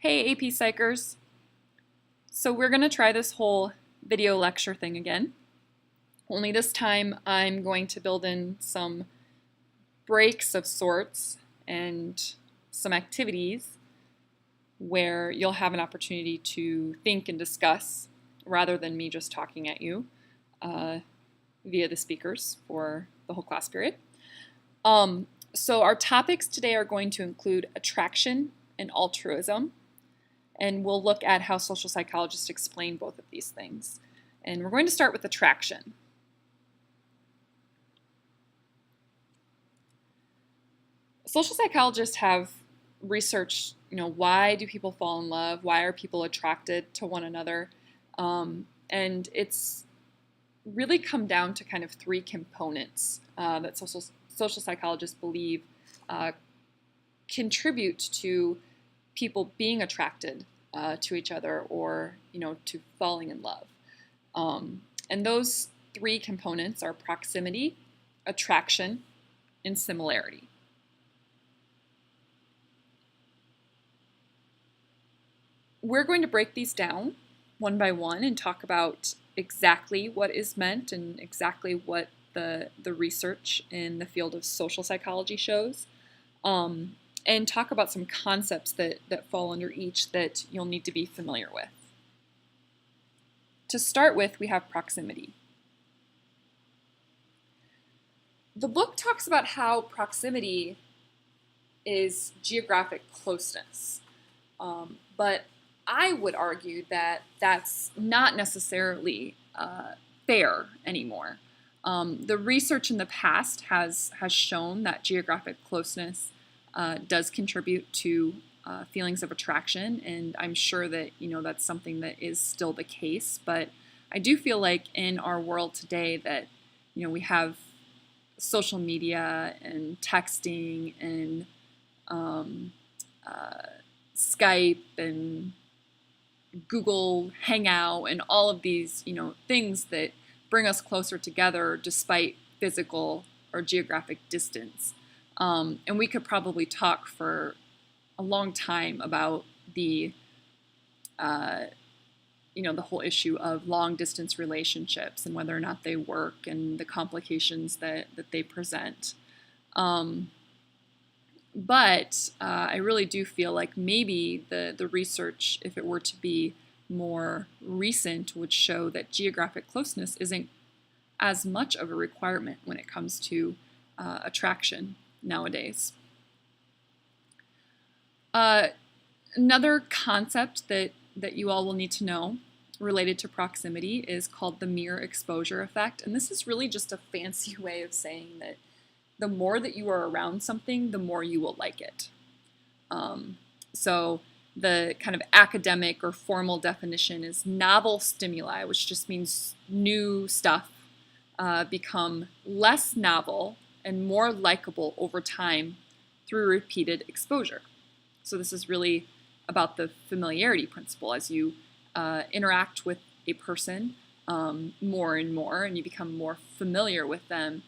Hey AP Psychers! So we're going to try this whole video lecture thing again. Only this time I'm going to build in some breaks of sorts and some activities where you'll have an opportunity to think and discuss rather than me just talking at you via the speakers for the whole class period. So our topics today are going to include attraction and altruism. And we'll look at how social psychologists explain both of these things. And we're going to start with attraction. Social psychologists have researched, why do people fall in love? Why are people attracted to one another? And it's really come down to kind of three components that social psychologists believe contribute to people being attracted to each other or, to falling in love. And those three components are proximity, attraction, and similarity. We're going to break these down one by one and talk about exactly what is meant and exactly what the research in the field of social psychology shows. And talk about some concepts that fall under each that you'll need to be familiar with. To start with, we have proximity. The book talks about how proximity is geographic closeness, but I would argue that that's not necessarily fair anymore. The research in the past has shown that geographic closeness does contribute to feelings of attraction, and I'm sure that that's something that is still the case. But I do feel like in our world today that we have social media and texting and Skype and Google Hangout and all of these things that bring us closer together despite physical or geographic distance. And we could probably talk for a long time about the whole issue of long distance relationships and whether or not they work and the complications that they present. But I really do feel like maybe the research, if it were to be more recent, would show that geographic closeness isn't as much of a requirement when it comes to attraction nowadays. Another concept that you all will need to know related to proximity is called the mere exposure effect. And this is really just a fancy way of saying that the more that you are around something, the more you will like it. So the kind of academic or formal definition is novel stimuli, which just means new stuff become less novel and more likable over time through repeated exposure. So this is really about the familiarity principle. As you interact with a person more and more, and you become more familiar with them,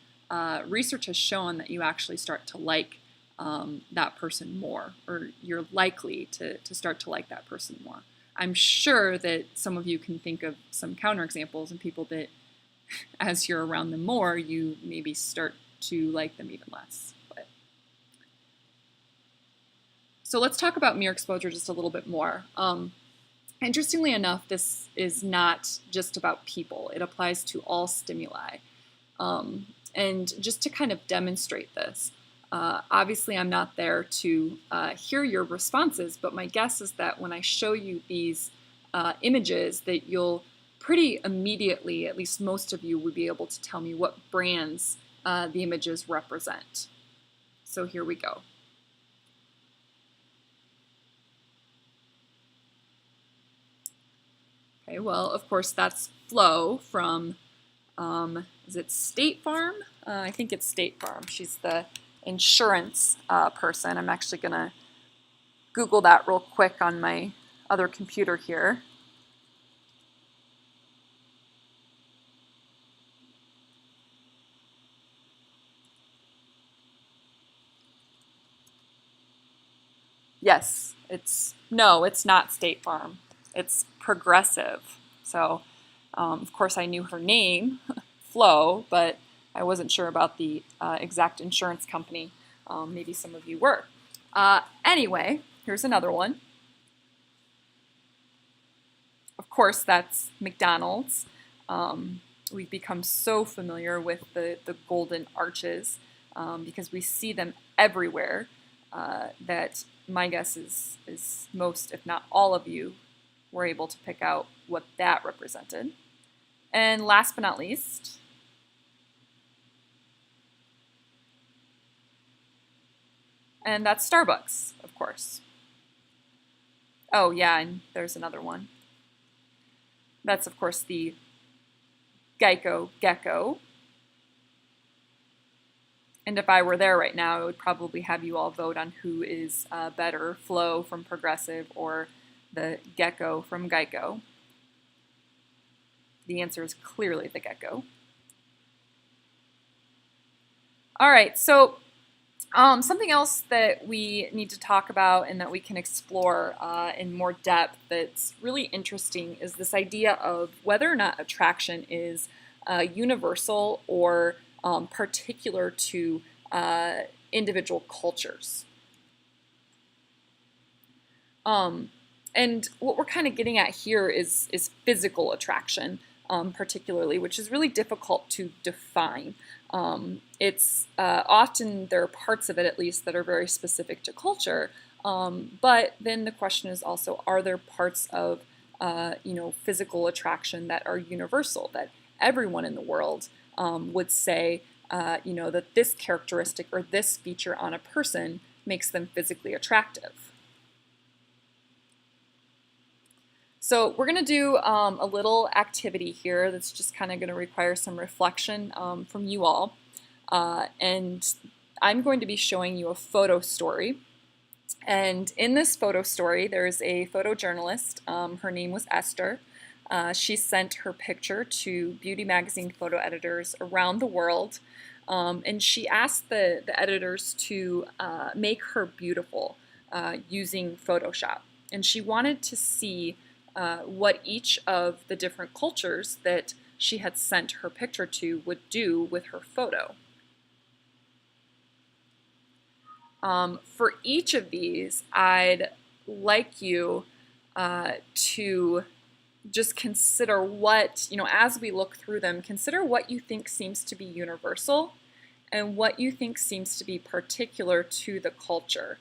research has shown that you actually start to like that person more, or you're likely to start to like that person more. I'm sure that some of you can think of some counterexamples and people that, as you're around them more, you maybe start to like them even less. So let's talk about mere exposure just a little bit more. Interestingly enough, this is not just about people. It applies to all stimuli. And just to kind of demonstrate this, obviously I'm not there to hear your responses, but my guess is that when I show you these images that you'll pretty immediately, at least most of you, would be able to tell me what brands the images represent. So here we go. Okay, well, of course, that's Flo from, is it State Farm? I think it's State Farm. She's the insurance person. I'm actually going to Google that real quick on my other computer here. Yes, No, it's not State Farm. It's Progressive. So, of course, I knew her name, Flo, but I wasn't sure about the exact insurance company. Maybe some of you were. Anyway, here's another one. Of course, that's McDonald's. We've become so familiar with the golden arches because we see them everywhere that my guess is most, if not all of you, were able to pick out what that represented. And last but not least, and that's Starbucks, of course. Oh, yeah, and there's another one. That's, of course, the Geico gecko. And if I were there right now, I would probably have you all vote on who is better, Flo from Progressive or the gecko from Geico. The answer is clearly the gecko. All right, so something else that we need to talk about and that we can explore in more depth that's really interesting is this idea of whether or not attraction is universal or particular to individual cultures. And what we're kind of getting at here is physical attraction, particularly, which is really difficult to define. It's often there are parts of it, at least, that are very specific to culture. But then the question is also, are there parts of physical attraction that are universal, that everyone in the world would say, that this characteristic or this feature on a person makes them physically attractive? So we're going to do a little activity here that's just kind of going to require some reflection from you all. And I'm going to be showing you a photo story. And in this photo story, there's a photojournalist. Her name was Esther. She sent her picture to beauty magazine photo editors around the world. And she asked the editors to make her beautiful using Photoshop. And she wanted to see what each of the different cultures that she had sent her picture to would do with her photo. For each of these, I'd like you to just consider what, as we look through them, consider what you think seems to be universal and what you think seems to be particular to the culture.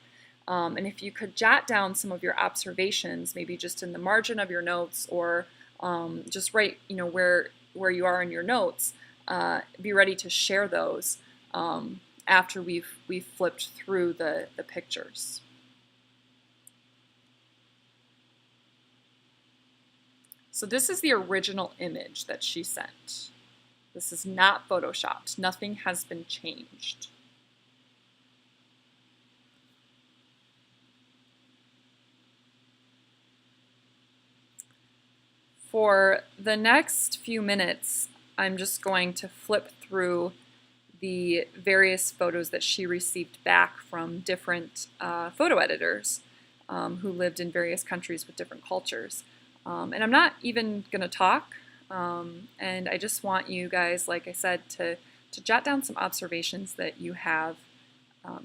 And if you could jot down some of your observations, maybe just in the margin of your notes or just write, where you are in your notes, be ready to share those after we've flipped through the pictures. So this is the original image that she sent. This is not photoshopped. Nothing has been changed. For the next few minutes, I'm just going to flip through the various photos that she received back from different photo editors who lived in various countries with different cultures. And I'm not even going to talk, and I just want you guys, like I said, to jot down some observations that you have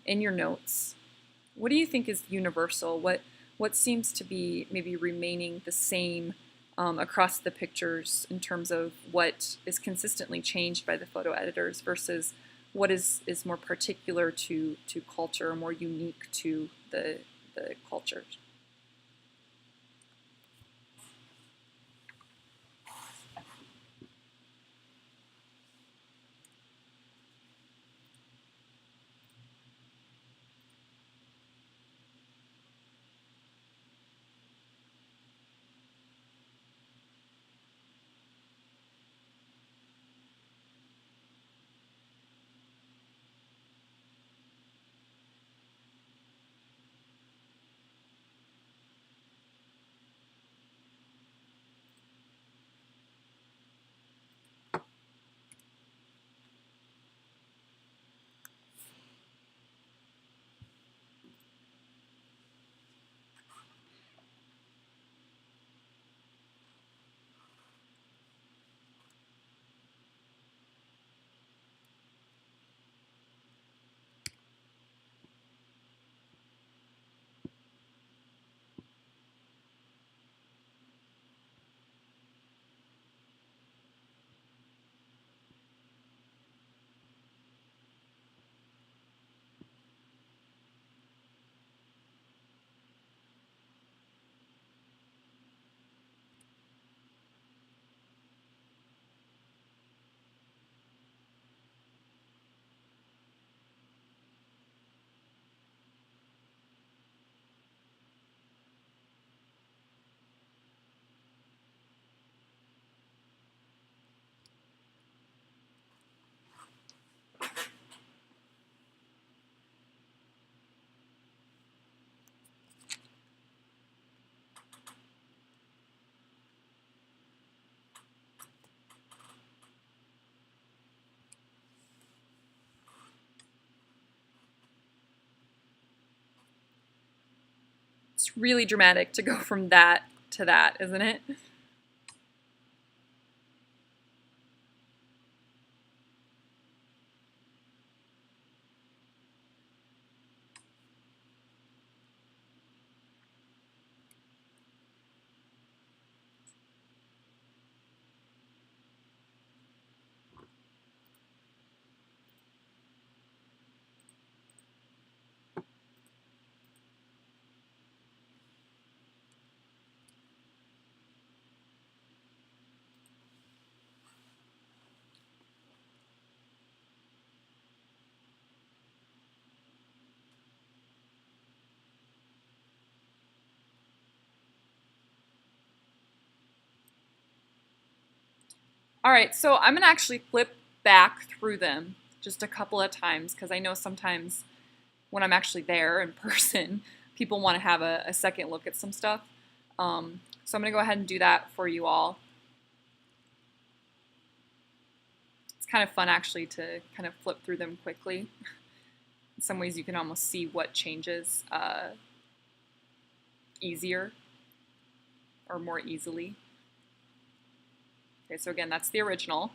in your notes. What do you think is universal? What seems to be maybe remaining the same across the pictures in terms of what is consistently changed by the photo editors versus what is more particular to culture, more unique to the culture? It's really dramatic to go from that to that, isn't it? All right, so I'm going to actually flip back through them just a couple of times because I know sometimes when I'm actually there in person, people want to have a second look at some stuff. So I'm going to go ahead and do that for you all. It's kind of fun actually to kind of flip through them quickly. In some ways you can almost see what changes easier or more easily. Okay, so again, that's the original.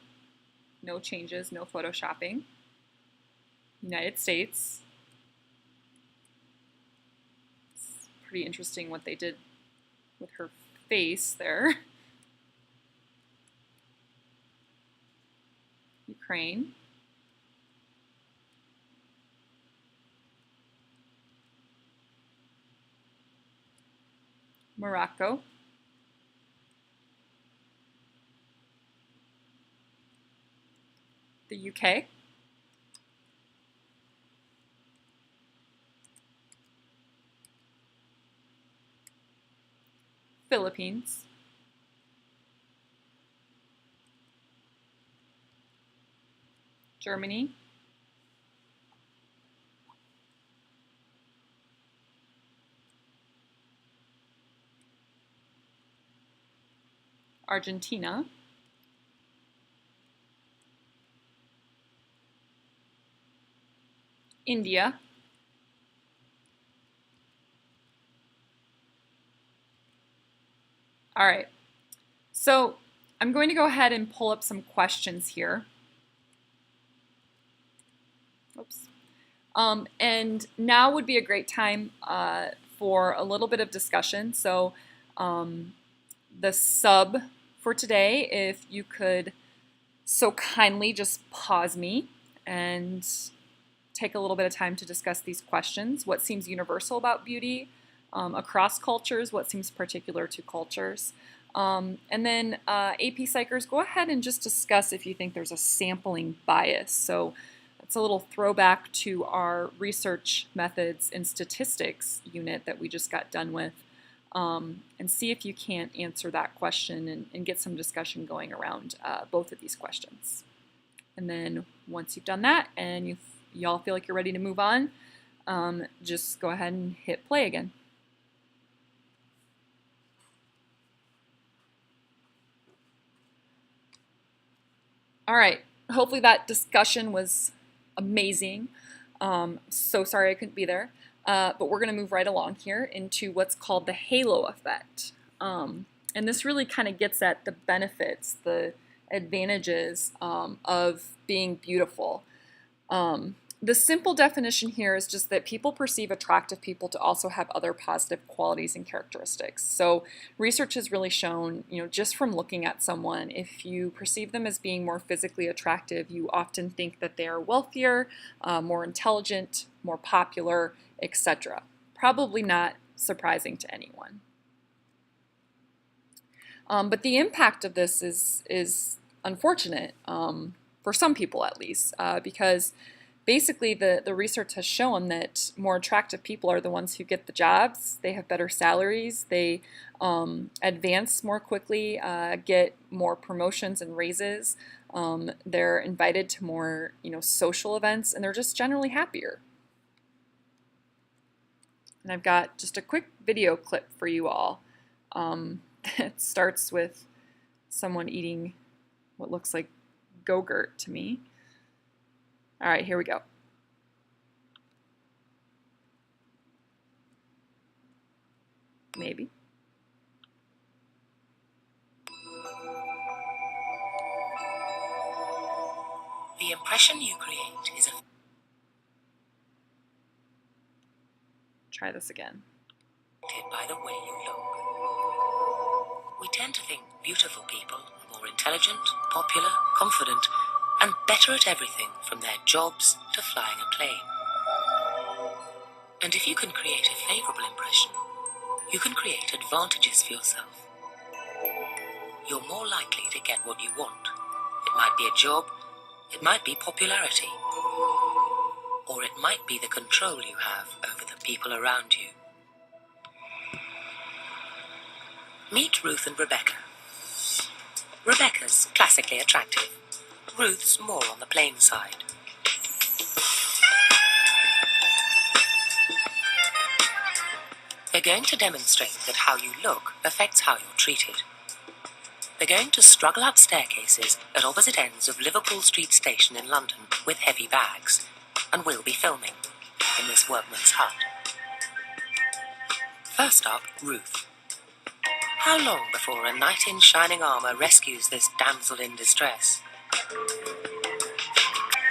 No changes, no photoshopping. United States. It's pretty interesting what they did with her face there. Ukraine. Morocco. The UK. Philippines. Germany. Argentina. India. All right, so I'm going to go ahead and pull up some questions here. Oops. And now would be a great time for a little bit of discussion. So the sub for today, if you could so kindly just pause me and take a little bit of time to discuss these questions. What seems universal about beauty across cultures? What seems particular to cultures? And then AP Psychers, go ahead and just discuss if you think there's a sampling bias. So it's a little throwback to our research methods and statistics unit that we just got done with. And see if you can't answer that question and get some discussion going around both of these questions. And then once you've done that and y'all feel like you're ready to move on, just go ahead and hit play again. All right, hopefully that discussion was amazing. So sorry I couldn't be there, but we're going to move right along here into what's called the halo effect. And this really kind of gets at the benefits, the advantages of being beautiful. The simple definition here is just that people perceive attractive people to also have other positive qualities and characteristics. So research has really shown, just from looking at someone, if you perceive them as being more physically attractive, you often think that they are wealthier, more intelligent, more popular, etc. Probably not surprising to anyone. But the impact of this is unfortunate, for some people at least, because basically the research has shown that more attractive people are the ones who get the jobs. They have better salaries, they advance more quickly, get more promotions and raises, they're invited to more social events, and they're just generally happier. And I've got just a quick video clip for you all. It starts with someone eating what looks like Go-Gurt to me. All right, here we go. Maybe. The impression you create is Try this again. affected by the way you look. We tend to think beautiful people are more intelligent, popular, confident, and better at everything from their jobs to flying a plane. And if you can create a favorable impression, you can create advantages for yourself. You're more likely to get what you want. It might be a job, it might be popularity, or it might be the control you have over the people around you. Meet Ruth and Rebecca. Rebecca's classically attractive. Ruth's more on the plain side. They're going to demonstrate that how you look affects how you're treated. They're going to struggle up staircases at opposite ends of Liverpool Street Station in London with heavy bags, and we'll be filming in this workman's hut. First up, Ruth. How long before a knight in shining armour rescues this damsel in distress?